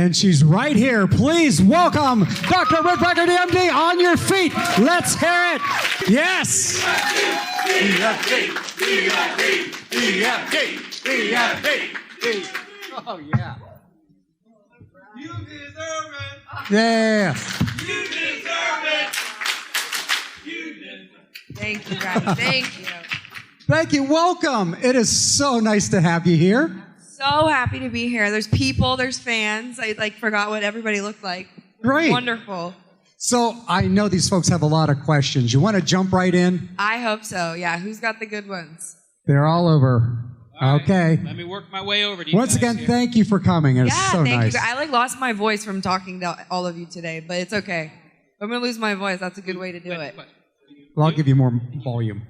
And she's right here. Please welcome Dr. Britt Baker, DMD, on your feet. Let's hear it. Yes. Oh, yeah. You deserve it. Yeah. You deserve it. You deserve it. Thank you, guys. Thank you. Thank you. Welcome. It is so nice to have you here. So happy to be here. There's people, there's fans. I forgot what everybody looked like. Great. Wonderful. So I know these folks have a lot of questions. You want to jump right in? I hope so. Yeah. Who's got the good ones? They're all over. All right, okay. let me work my way over to you. Once guys again, here. thank you for coming. It's Yeah, so thank nice. you. I lost my voice from talking to all of you today, but it's okay. If I'm gonna lose my voice, that's a good way to do it. Well, I'll give you more volume.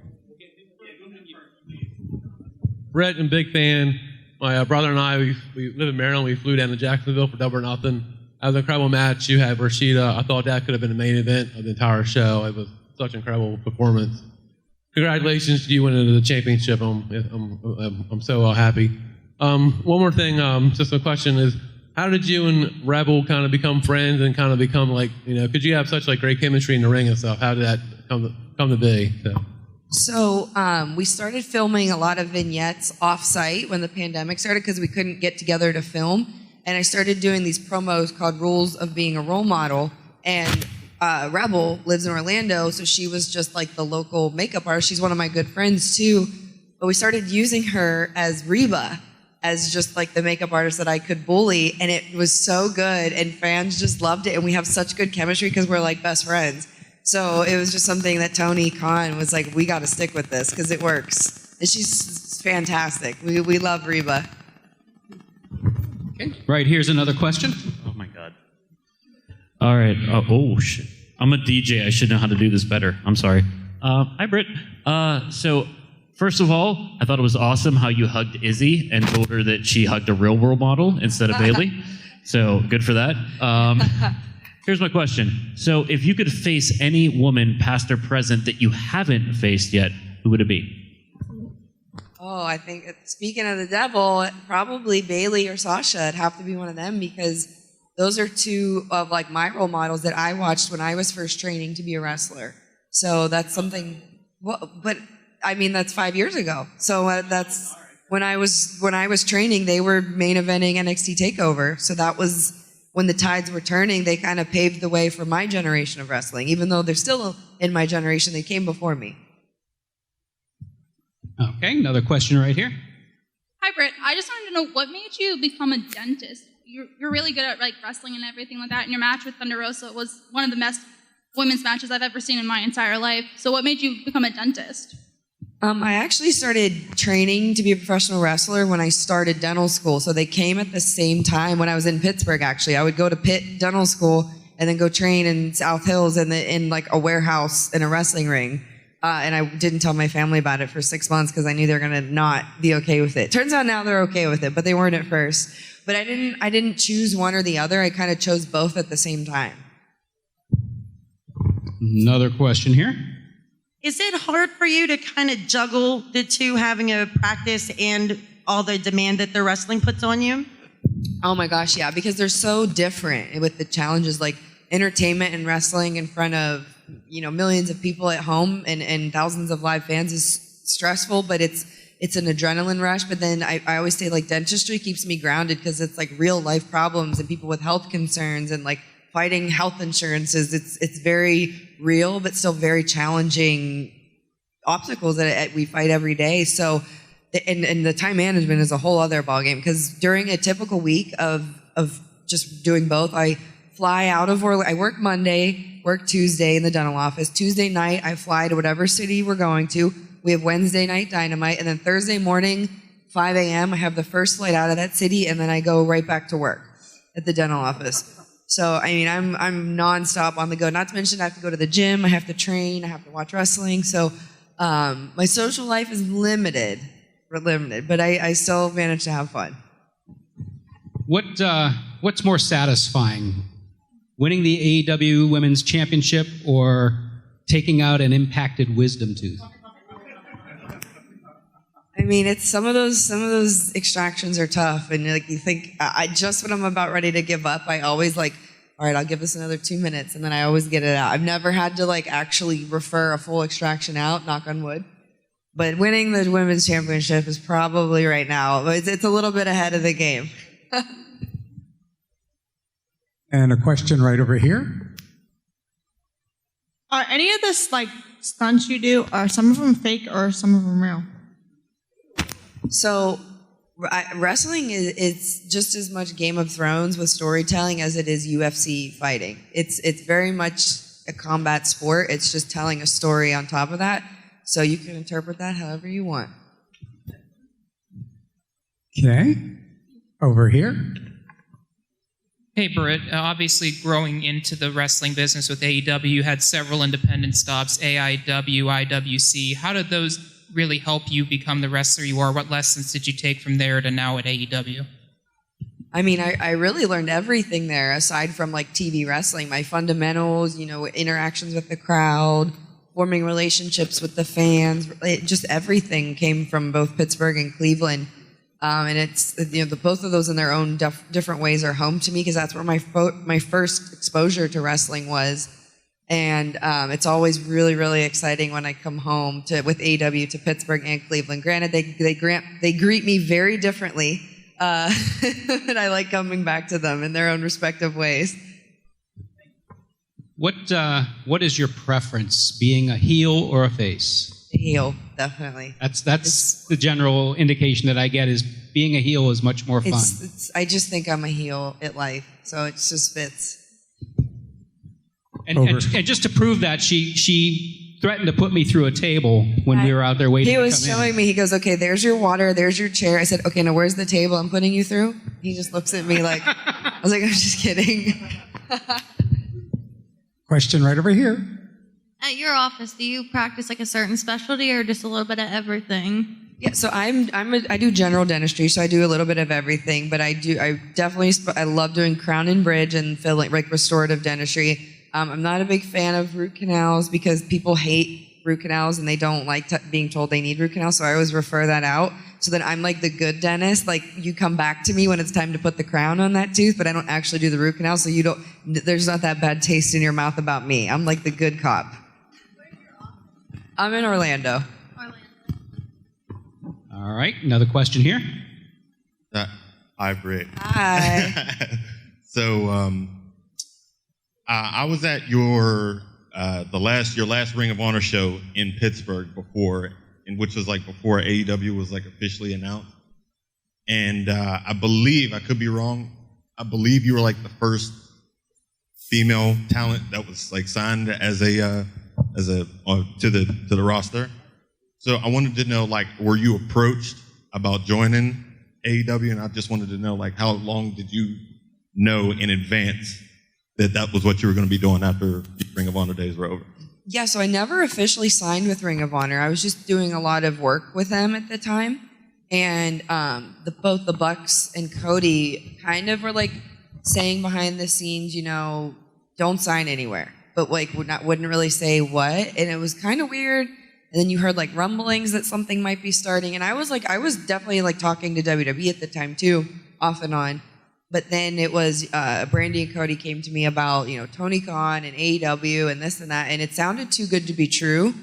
Brett, and big fan. My brother and I, we live in Maryland. We flew down to Jacksonville for Double or Nothing. That was an incredible match. You had Rashida. I thought that could have been the main event of the entire show. It was such an incredible performance. Congratulations to you winning the championship. I'm so happy. One more thing, just a question is, how did you and Rebel kind of become friends and kind of become because you have such great chemistry in the ring and stuff? How did that come to be? So we started filming a lot of vignettes off-site when the pandemic started because we couldn't get together to film. And I started doing these promos called Rules of Being a Role Model. And Rebel lives in Orlando, so she was just like the local makeup artist. She's one of my good friends too. But we started using her as Reba, as just like the makeup artist that I could bully. And it was so good, and fans just loved it. And we have such good chemistry because we're like best friends. So it was just something that Tony Khan was like, we got to stick with this because it works. And she's fantastic. We love Reba. Okay. Right, here's another question. Oh my God. All right. Shit. I'm a DJ. I should know how to do this better. I'm sorry. Hi, Britt. So, first of all, I thought it was awesome how you hugged Izzy and told her that she hugged a real world model instead of Bailey. So, good for that. Here's my question. So, if you could face any woman, past or present, that you haven't faced yet, who would it be? Oh, I think, speaking of the devil, probably Bailey or Sasha. It'd have to be one of them because those are two of my role models that I watched when I was first training to be a wrestler. So that's something, but I mean, that's 5 years ago. So that's when I was training, they were main eventing NXT TakeOver. So that was when the tides were turning. They kind of paved the way for my generation of wrestling. Even though they're still in my generation, they came before me. Okay, another question right here. Hi, Britt. I just wanted to know what made you become a dentist. You're really good at wrestling and everything like that. And your match with Thunder Rosa was one of the best women's matches I've ever seen in my entire life. So what made you become a dentist? I actually started training to be a professional wrestler when I started dental school. So they came at the same time when I was in Pittsburgh, actually. I would go to Pitt Dental School and then go train in South Hills in a warehouse in a wrestling ring. And I didn't tell my family about it for 6 months because I knew they were going to not be okay with it. Turns out now they're okay with it, but they weren't at first. But I didn't choose one or the other. I kind of chose both at the same time. Another question here. Is it hard for you to kind of juggle the two, having a practice and all the demand that the wrestling puts on you? Oh my gosh, yeah, because they're so different with the challenges, like entertainment and wrestling in front of millions of people at home and thousands of live fans is stressful, but it's an adrenaline rush. But then I always say dentistry keeps me grounded because it's real life problems and people with health concerns and fighting health insurances. It's very real, but still very challenging obstacles that we fight every day. So, and the time management is a whole other ballgame because during a typical week of just doing both, I fly out of Orlando. I work Monday, work Tuesday in the dental office. Tuesday night, I fly to whatever city we're going to. We have Wednesday night Dynamite, and then Thursday morning, 5 a.m., I have the first flight out of that city, and then I go right back to work at the dental office. So, I mean, I'm nonstop on the go. Not to mention I have to go to the gym, I have to train, I have to watch wrestling. So my social life is limited, but I still manage to have fun. What's more satisfying? Winning the AEW Women's Championship or taking out an impacted wisdom tooth? I mean, it's some of those extractions are tough, and like you think, I just when I'm about ready to give up, I always like, all right, I'll give this another 2 minutes, and then I always get it out. I've never had to like actually refer a full extraction out, knock on wood. But winning the women's championship is probably right now. It's a little bit ahead of the game. And a question right over here. Are any of this like stunts you do, are some of them fake or some of them real? So wrestling is just as much Game of Thrones with storytelling as it is UFC fighting. It's very much a combat sport. It's just telling a story on top of that. So you can interpret that however you want. Okay. Over here. Hey, Britt. Obviously, growing into the wrestling business with AEW, you had several independent stops, AIW, IWC. How did those really help you become the wrestler you are? What lessons did you take from there to now at AEW? I mean, I really learned everything there aside from like TV wrestling. My fundamentals, interactions with the crowd, forming relationships with the fans, just everything came from both Pittsburgh and Cleveland. And it's, both of those in their own different ways are home to me because that's where my first exposure to wrestling was. And it's always really, really exciting when I come home with AEW to Pittsburgh and Cleveland. Granted, they greet me very differently, and I like coming back to them in their own respective ways. What is your preference, being a heel or a face? A heel, definitely. That's the general indication that I get is being a heel is much more fun. I just think I'm a heel at life, so it just fits. And just to prove that, she threatened to put me through a table when we were out there waiting. He was showing me. He goes, "Okay, there's your water. There's your chair." I said, "Okay, now where's the table I'm putting you through?" He just looks at me like, I was like, "I'm just kidding." Question right over here. At your office, do you practice like a certain specialty or just a little bit of everything? Yeah, so I do general dentistry, so I do a little bit of everything. But I love doing crown and bridge and filling, like restorative dentistry. I'm not a big fan of root canals because people hate root canals and they don't like being told they need root canals. So I always refer that out. So that I'm like the good dentist. Like you come back to me when it's time to put the crown on that tooth, but I don't actually do the root canal. So there's not that bad taste in your mouth about me. I'm like the good cop. I'm in Orlando. All right, another question here. Hi, Britt. Hi. So I was at your last Ring of Honor show in Pittsburgh which was like before AEW was like officially announced, and I believe, I could be wrong, I believe you were like the first female talent that was like signed to the roster. So I wanted to know, like, were you approached about joining AEW? And I just wanted to know, like, how long did you know in advance that was what you were going to be doing after Ring of Honor days were over? Yeah, so I never officially signed with Ring of Honor. I was just doing a lot of work with them at the time. And both the Bucks and Cody kind of were like saying behind the scenes, don't sign anywhere. But like wouldn't really say what. And it was kind of weird. And then you heard like rumblings that something might be starting. And I was definitely like talking to WWE at the time too, off and on. But then it was Brandy and Cody came to me about, Tony Khan and AEW and this and that. And it sounded too good to be true.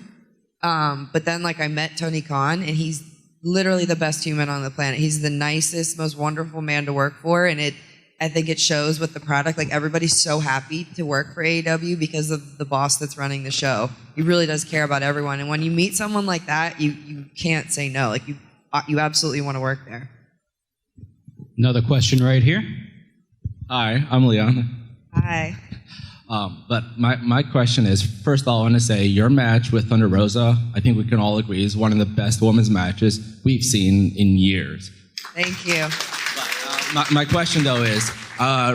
But then like I met Tony Khan and he's literally the best human on the planet. He's the nicest, most wonderful man to work for. And I think it shows with the product. Like everybody's so happy to work for AEW because of the boss that's running the show. He really does care about everyone. And when you meet someone like that, you can't say no. Like you absolutely want to work there. Another question right here. Hi, I'm Leon. Hi. But my question is, first of all, I want to say your match with Thunder Rosa, I think we can all agree, is one of the best women's matches we've seen in years. Thank you. My question, though, is,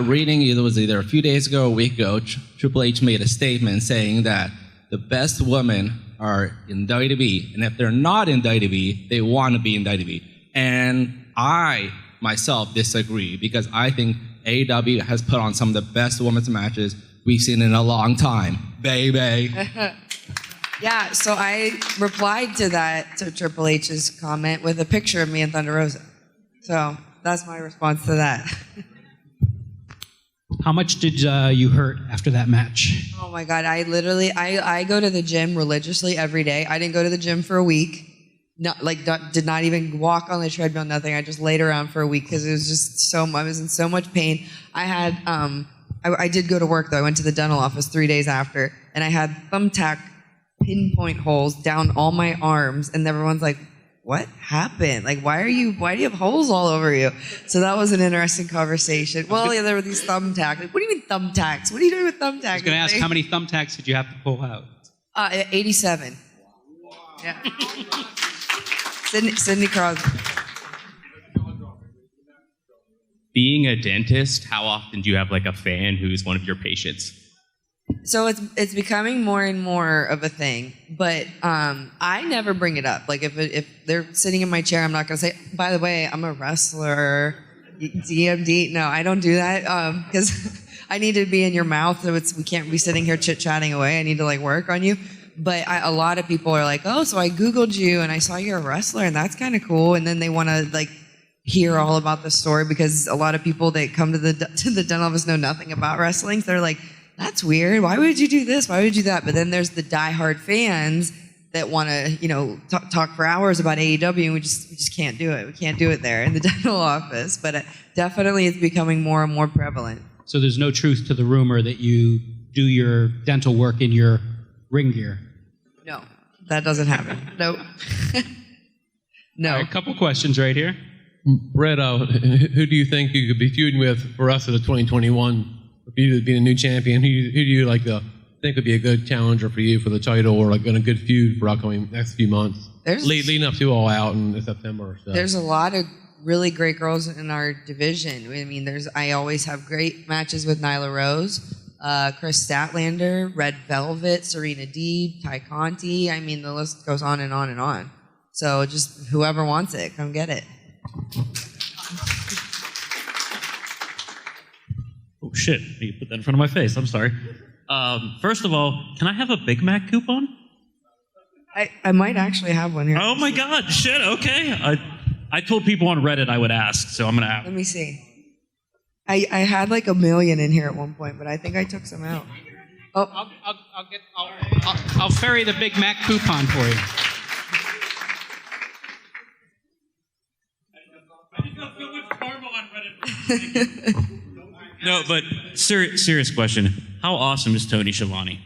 reading, it was either a few days ago or a week ago, Triple H made a statement saying that the best women are in WWE, and if they're not in WWE, they want to be in WWE. And I myself disagree because I think AEW has put on some of the best women's matches we've seen in a long time. Baby. Yeah, so I replied to Triple H's comment with a picture of me and Thunder Rosa. So that's my response to that. How much did you hurt after that match? Oh my God, I go to the gym religiously every day. I didn't go to the gym for a week. Did not even walk on the treadmill, nothing. I just laid around for a week because it was just I was in so much pain. I had, I did go to work though. I went to the dental office 3 days after, and I had thumbtack pinpoint holes down all my arms, and everyone's like, what happened? Like, why do you have holes all over you? So that was an interesting conversation. Well, yeah, there were these thumbtacks. Like, what do you mean thumbtacks? What are you doing with thumbtacks? I was going to ask, how many thumbtacks did you have to pull out? 87. Yeah. Sidney Crosby. Being a dentist, how often do you have like a fan who's one of your patients? So it's becoming more and more of a thing, but I never bring it up. Like if they're sitting in my chair, I'm not going to say, by the way, I'm a wrestler, DMD. No, I don't do that because I need to be in your mouth. So we can't be sitting here chit-chatting away. I need to like work on you. But a lot of people are like, oh, so I Googled you and I saw you're a wrestler and that's kind of cool. And then they want to like hear all about the story because a lot of people that come to the dental office know nothing about wrestling. So they're like, that's weird. Why would you do this? Why would you do that? But then there's the diehard fans that want to, talk for hours about AEW, and we just can't do it. We can't do it there in the dental office. But definitely, it's becoming more and more prevalent. So there's no truth to the rumor that you do your dental work in your ring gear. No, that doesn't happen. Nope. No. All right, a couple questions right here. Britt, who do you think you could be feuding with for us at the 2021? If you being a new champion, who do you like to think would be a good challenger for you for the title, or like in a good feud for upcoming next few months, leading up to All Out in September or so? There's a lot of really great girls in our division. I mean, I always have great matches with Nyla Rose, Chris Statlander, Red Velvet, Serena Deeb, Ty Conti. I mean, the list goes on and on and on. So just whoever wants it, come get it. Oh, shit. You put that in front of my face. I'm sorry. First of all, can I have a Big Mac coupon? I might actually have one here. Oh, my God. Shit. Okay. I told people on Reddit I would ask, so I'm going to ask. Let me see. I had like 1 million in here at one point, but I think I took some out. Oh, I'll ferry the Big Mac coupon for you. No, but serious question. How awesome is Tony Schiavone?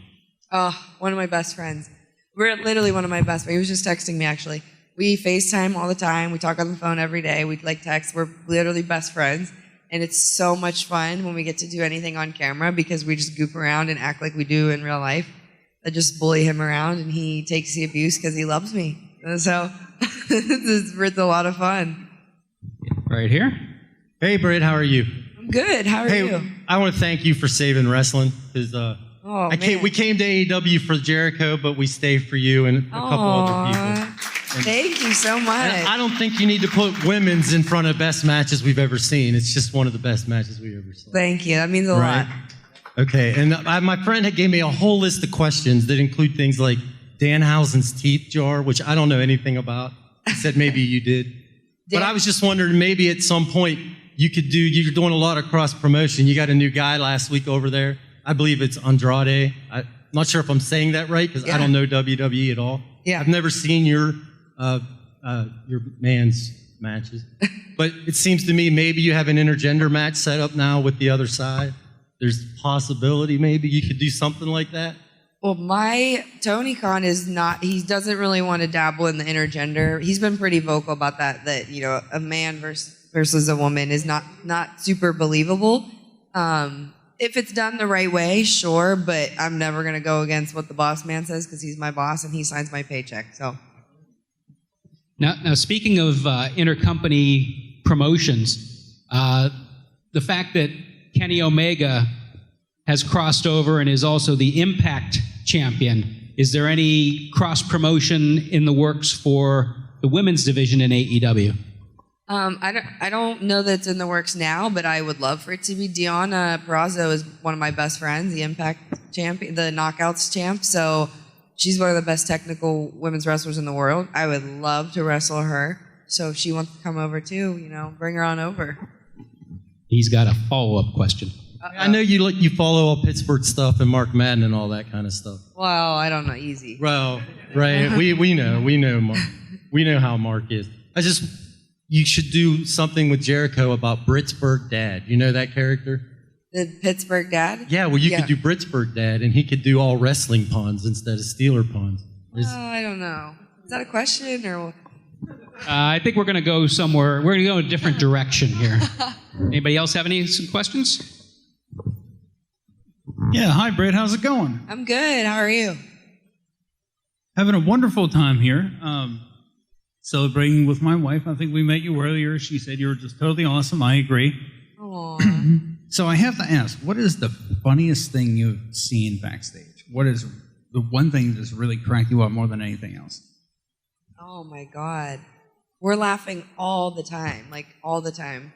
Oh, one of my best friends. We're literally one of my best friends. He was just texting me, actually. We FaceTime all the time. We talk on the phone every day. We like text. We're literally best friends. And it's so much fun when we get to do anything on camera because we just goof around and act like we do in real life. I just bully him around and he takes the abuse because he loves me. And so it's a lot of fun. Right here. Hey, Britt, how are you? I'm good. How are you? I want to thank you for saving wrestling because we came to AEW for Jericho, but we stayed for you and a couple other people. Thank you so much. I don't think you need to put women's in front of best matches we've ever seen. It's just one of the best matches we've ever seen. Thank you. That means a lot. Okay, and my friend gave me a whole list of questions that include things like Danhausen's teeth jar, which I don't know anything about. He said maybe you did. But I was just wondering, maybe at some point you're doing a lot of cross promotion. You got a new guy last week over there. I believe it's Andrade. I'm not sure if I'm saying that right because I don't know WWE at all. Yeah. I've never seen your man's matches. But it seems to me maybe you have an intergender match set up now with the other side. There's possibility maybe you could do something like that. Well, my Tony Khan is not, he doesn't really want to dabble in the intergender. He's been pretty vocal about that a man versus a woman is not super believable. If it's done the right way, sure, but I'm never going to go against what the boss man says because he's my boss and he signs my paycheck. So. Now speaking of intercompany promotions, the fact that Kenny Omega has crossed over and is also the Impact champion, is there any cross-promotion in the works for the women's division in AEW? I don't know that it's in the works now, but I would love for it to be. Deonna Purrazzo is one of my best friends, the Impact champion, the Knockouts champ. So she's one of the best technical women's wrestlers in the world. I would love to wrestle her. So if she wants to come over too, bring her on over. He's got a follow-up question. I know you follow all Pittsburgh stuff and Mark Madden and all that kind of stuff. Well, I don't know. Easy. Well, right. We know Mark. We know how Mark is. You should do something with Jericho about Britsburg Dad. You know that character? The Pittsburgh Dad? Yeah, well, you could do Britsburg Dad, and he could do all wrestling puns instead of Steeler puns. I don't know. Is that a question or? I think we're going to go somewhere. We're going to go in a different direction here. Anybody else have some questions? Yeah, hi, Britt. How's it going? I'm good. How are you? Having a wonderful time here. Celebrating with my wife. I think we met you earlier. She said you were just totally awesome. I agree. So I have to ask, what is the funniest thing you've seen backstage? What is the one thing that's really cracked you up more than anything else? Oh, my God. We're laughing all the time, like all the time.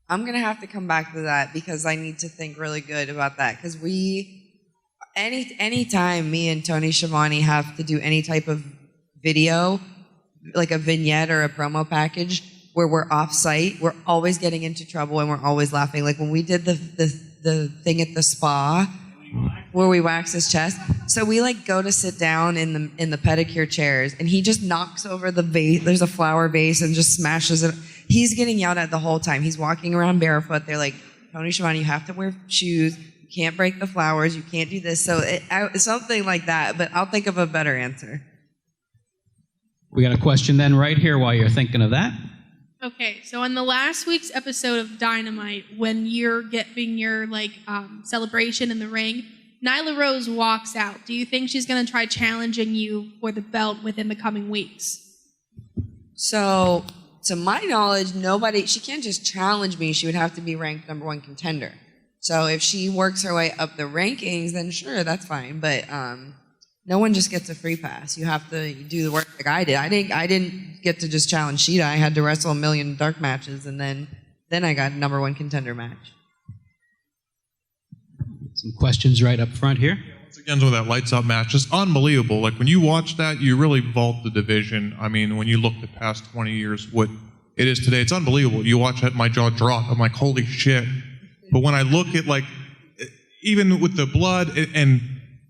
I'm going to have to come back to that because I need to think really good about that because any time me and Tony Schiavone have to do any type of video, like a vignette or a promo package where we're off site, we're always getting into trouble and we're always laughing. Like when we did the thing at the spa where we wax his chest. So we go to sit down in the pedicure chairs and he just knocks over the vase. There's a flower vase and just smashes it. He's getting yelled at the whole time. He's walking around barefoot. They're like, Tony Schiavone, you have to wear shoes. You can't break the flowers. You can't do this. So something like that, but I'll think of a better answer. We got a question then right here while you're thinking of that. Okay, so in the last week's episode of Dynamite, when you're getting your celebration in the ring, Nyla Rose walks out. Do you think she's going to try challenging you for the belt within the coming weeks? So, to my knowledge, she can't just challenge me. She would have to be ranked number 1 contender. So if she works her way up the rankings, then sure, that's fine. But no one just gets a free pass. You have to do the work like I did. I didn't get to just challenge Sheeta. I had to wrestle a million dark matches, and then I got number 1 contender match. Some questions right up front here. Once again, with that lights out match, just unbelievable. Like when you watch that, you really vault the division. I mean, when you look the past 20 years, what it is today, it's unbelievable. You watch that, my jaw drop. I'm like, holy shit. But when I look at even with the blood and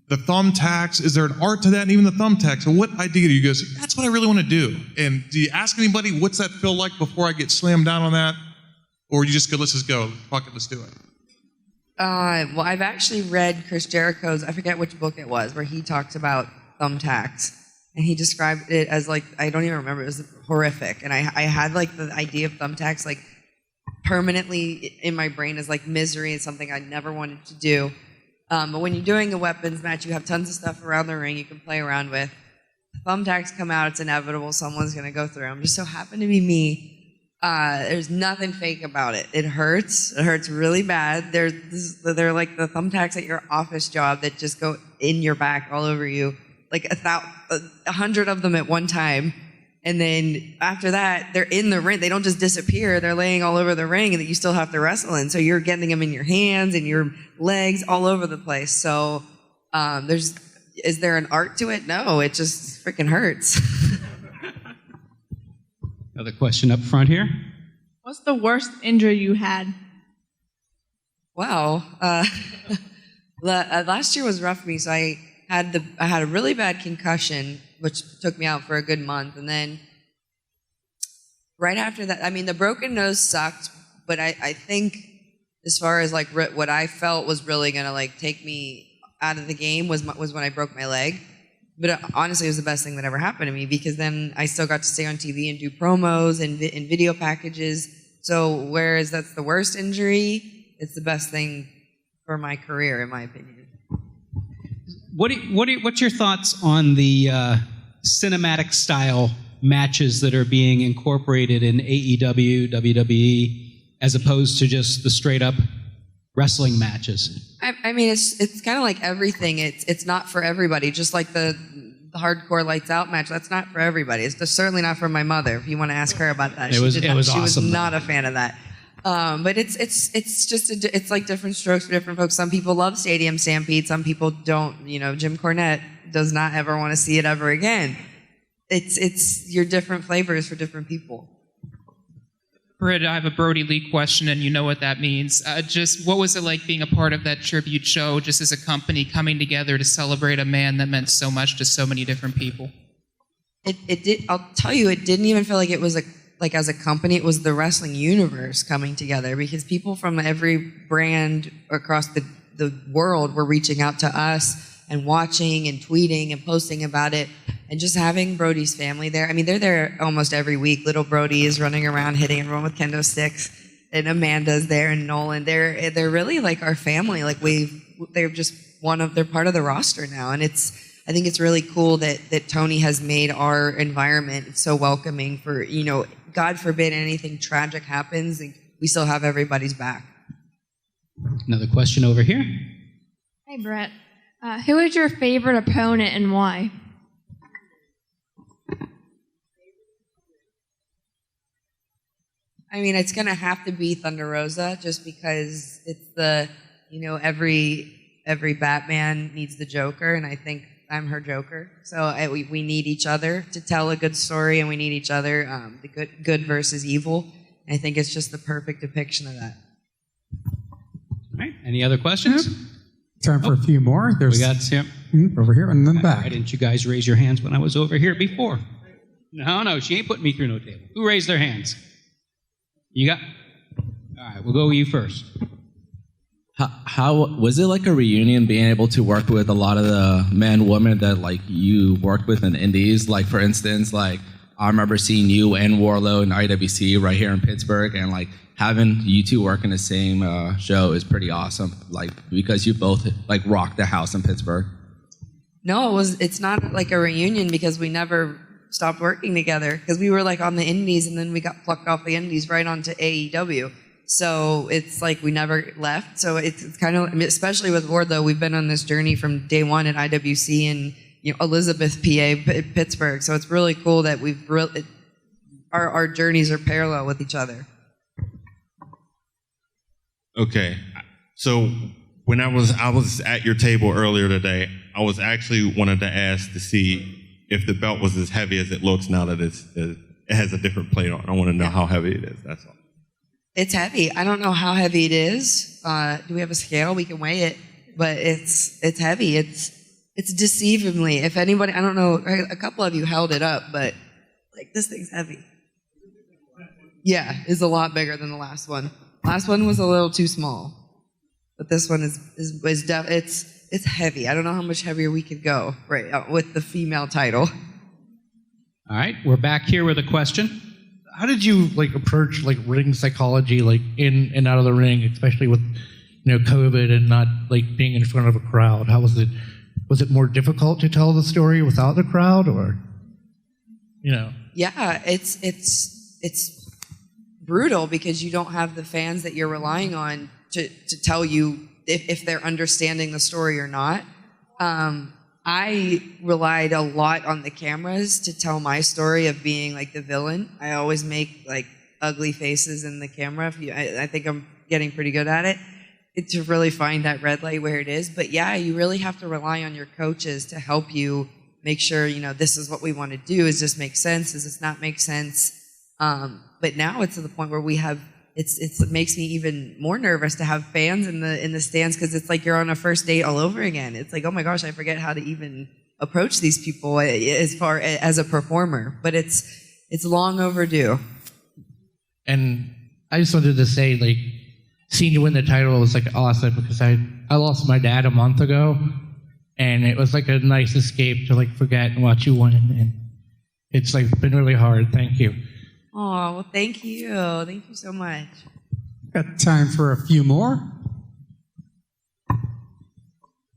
the thumbtacks, is there an art to that? And even the thumbtacks, and what idea do you go, that's what I really want to do? And do you ask anybody, what's that feel like before I get slammed down on that? Or you just go, let's just go, fuck it, let's do it. Well, I've actually read Chris Jericho's, I forget which book it was, where he talks about thumbtacks. And he described it as I don't even remember, it was horrific. And I had the idea of thumbtacks permanently in my brain as misery and something I never wanted to do. But when you're doing a weapons match, you have tons of stuff around the ring you can play around with. Thumbtacks come out, it's inevitable, someone's going to go through them. Just so happened to be me. There's nothing fake about it. It hurts really bad. They're like the thumbtacks at your office job that just go in your back all over you, 100 of them at one time. And then after that, they're in the ring. They don't just disappear. They're laying all over the ring that you still have to wrestle in. So you're getting them in your hands and your legs all over the place. So is there an art to it? No, it just freaking hurts. Another question up front here. What's the worst injury you had? Wow. Last year was rough for me. So I had a really bad concussion, which took me out for a good month. And then right after that, the broken nose sucked, but I think as far as what I felt was really going to take me out of the game was when I broke my leg. But honestly, it was the best thing that ever happened to me because then I still got to stay on TV and do promos and video packages. So whereas that's the worst injury, it's the best thing for my career, in my opinion. What's your thoughts on the cinematic style matches that are being incorporated in AEW, WWE, as opposed to just the straight up wrestling matches? It's kind of like everything. It's not for everybody. Just like the hardcore lights out match, that's not for everybody. It's certainly not for my mother. If you want to ask her about that, it was she awesome, was not a fan of that. But it's just it's like different strokes for different folks. Some people love Stadium Stampede. Some people don't. You know, Jim Cornette does not ever want to see it ever again. It's your different flavors for different people. Britt, I have a Brody Lee question, and you know what that means. Just what was it like being a part of that tribute show, just as a company coming together to celebrate a man that meant so much to so many different people? It did. I'll tell you, it didn't even feel like it was like as a company. It was the wrestling universe coming together, because people from every brand across the world were reaching out to us and watching and tweeting and posting about it, and just having Brody's family there. I mean, they're there almost every week. Little Brody is running around hitting everyone with kendo sticks, and Amanda's there, and Nolan. They're really like our family. Like they're just they're part of the roster now, and I think it's really cool that Tony has made our environment so welcoming for, you know, God forbid anything tragic happens, and we still have everybody's back. Another question over here. Hey, Brett. Who is your favorite opponent and why? I mean, it's going to have to be Thunder Rosa, just because it's every Batman needs the Joker, and I think I'm her Joker. So we need each other to tell a good story, and we need each other, the good versus evil. And I think it's just the perfect depiction of that. All right. Any other questions? Time for a few more. We got Sam over here and then back. Why didn't you guys raise your hands when I was over here before? No, she ain't putting me through no table. Who raised their hands? You got? All right, we'll go with you first. How was it like a reunion, being able to work with a lot of the men, women that like you worked with in indies? Like, for instance, like I remember seeing you and Warlow in IWC right here in Pittsburgh, and like having you two work in the same show is pretty awesome. Like, because you both like rocked the house in Pittsburgh. No, it's not like a reunion, because we never stopped working together, because we were like on the indies, and then we got plucked off the indies right onto AEW. So it's like we never left. So it's kind of, especially with Wardlow, we've been on this journey from day one at IWC and, you know, Elizabeth, PA, Pittsburgh. So it's really cool that our journeys are parallel with each other. Okay, so when I was at your table earlier today, I was actually wanted to ask to see if the belt was as heavy as it looks now that it has a different plate on. I want to know how heavy it is. That's all. It's heavy. I don't know how heavy it is. Do we have a scale? We can weigh it, but it's heavy. It's deceivingly. If anybody, I don't know, a couple of you held it up, but like this thing's heavy. Yeah, it's a lot bigger than the last one. Last one was a little too small, but this one it's heavy. I don't know how much heavier we could go right with the female title. All right, we're back here with a question. How did you like approach like ring psychology, like in and out of the ring, especially with, you know, COVID and not like being in front of a crowd? How was it? Was it more difficult to tell the story without the crowd, or, you know? Yeah, it's brutal, because you don't have the fans that you're relying on to tell you if they're understanding the story or not. I relied a lot on the cameras to tell my story of being like the villain. I always make like ugly faces in the camera. I think I'm getting pretty good at it, to really find that red light where it is. But yeah, you really have to rely on your coaches to help you make sure, you know, this is what we want to do. Does this make sense? Does this not make sense? But now it's to the point where we have, it makes me even more nervous to have fans in the stands, because it's like you're on a first date all over again. It's like, oh my gosh, I forget how to even approach these people as far as a performer. But it's long overdue. And I just wanted to say, like, seeing you win the title was like awesome, because I lost my dad a month ago, and it was like a nice escape to like forget and watch you win. And it's like been really hard. Thank you. Oh, well, thank you. Thank you so much. Got time for a few more?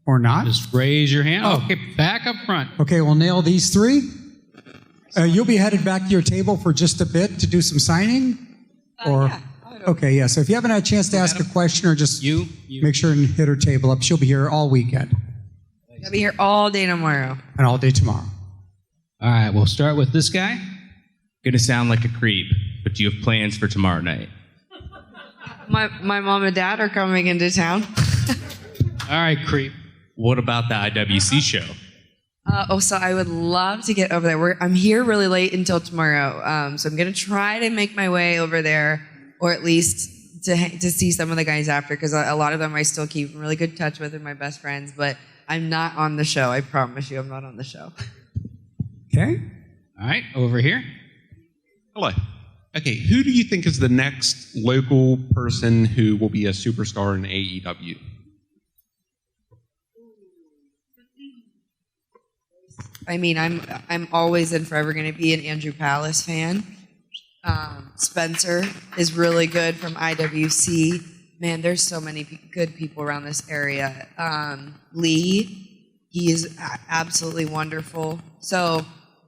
Or not? Just raise your hand. Oh, okay, back up front. Okay, we'll nail these three. You'll be headed back to your table for just a bit to do some signing? Or yeah. Okay, yeah. So if you haven't had a chance to ask a question, or just make sure and hit her table up. She'll be here all weekend. I'll be here all day tomorrow. And all day tomorrow. All right, we'll start with this guy. Gonna sound like a creep, but do you have plans for tomorrow night? My mom and dad are coming into town. All right, creep. What about the IWC show? So I would love to get over there. I'm here really late until tomorrow, so I'm gonna try to make my way over there, or at least to see some of the guys after, because a lot of them I still keep in really good touch with, and my best friends. But I'm not on the show. I promise you, I'm not on the show. Okay. All right, over here. Hello. Okay, who do you think is the next local person who will be a superstar in AEW? I mean, I'm always and forever going to be an Andrew Palace fan. Spencer is really good from IWC. Man, there's so many good people around this area. Lee, he is absolutely wonderful. So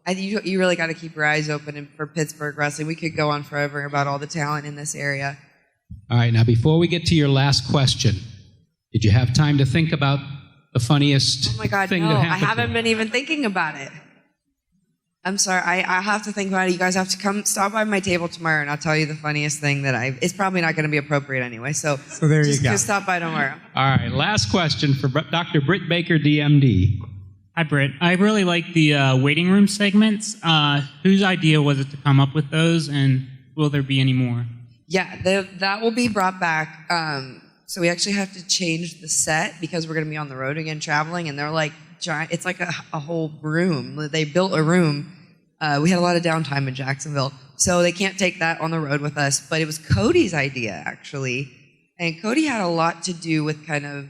you really got to keep your eyes open for Pittsburgh wrestling. We could go on forever about all the talent in this area. All right, now before we get to your last question, did you have time to think about the funniest Oh my God, thing no, that I happened? haven't been even thinking about it. I'm sorry, I have to think about it. You guys have to come stop by my table tomorrow, and I'll tell you the funniest thing that it's probably not going to be appropriate anyway. So there you go. Just stop by tomorrow. All right, last question for Dr. Britt Baker, DMD. Hi, Britt. I really like the waiting room segments. Whose idea was it to come up with those, and will there be any more? Yeah, that will be brought back. So we actually have to change the set because we're going to be on the road again traveling, and they're like giant. It's like a whole room. They built a room. We had a lot of downtime in Jacksonville, so they can't take that on the road with us. But it was Cody's idea, actually. And Cody had a lot to do with kind of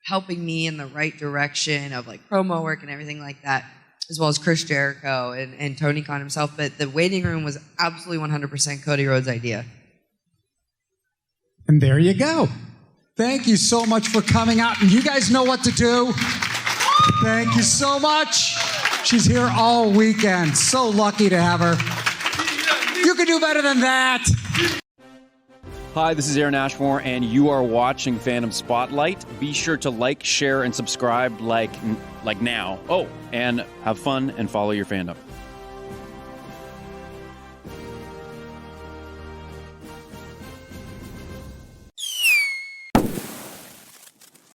helping me in the right direction of like promo work and everything like that, as well as Chris Jericho and Tony Khan himself. But the waiting room was absolutely 100% Cody Rhodes' idea. And there you go. Thank you so much for coming out. And you guys know what to do. Thank you so much. She's here all weekend. So lucky to have her. You can do better than that. Hi, this is Aaron Ashmore, and you are watching Phantom Spotlight. Be sure to like, share, and subscribe like now. Oh, and have fun and follow your fandom.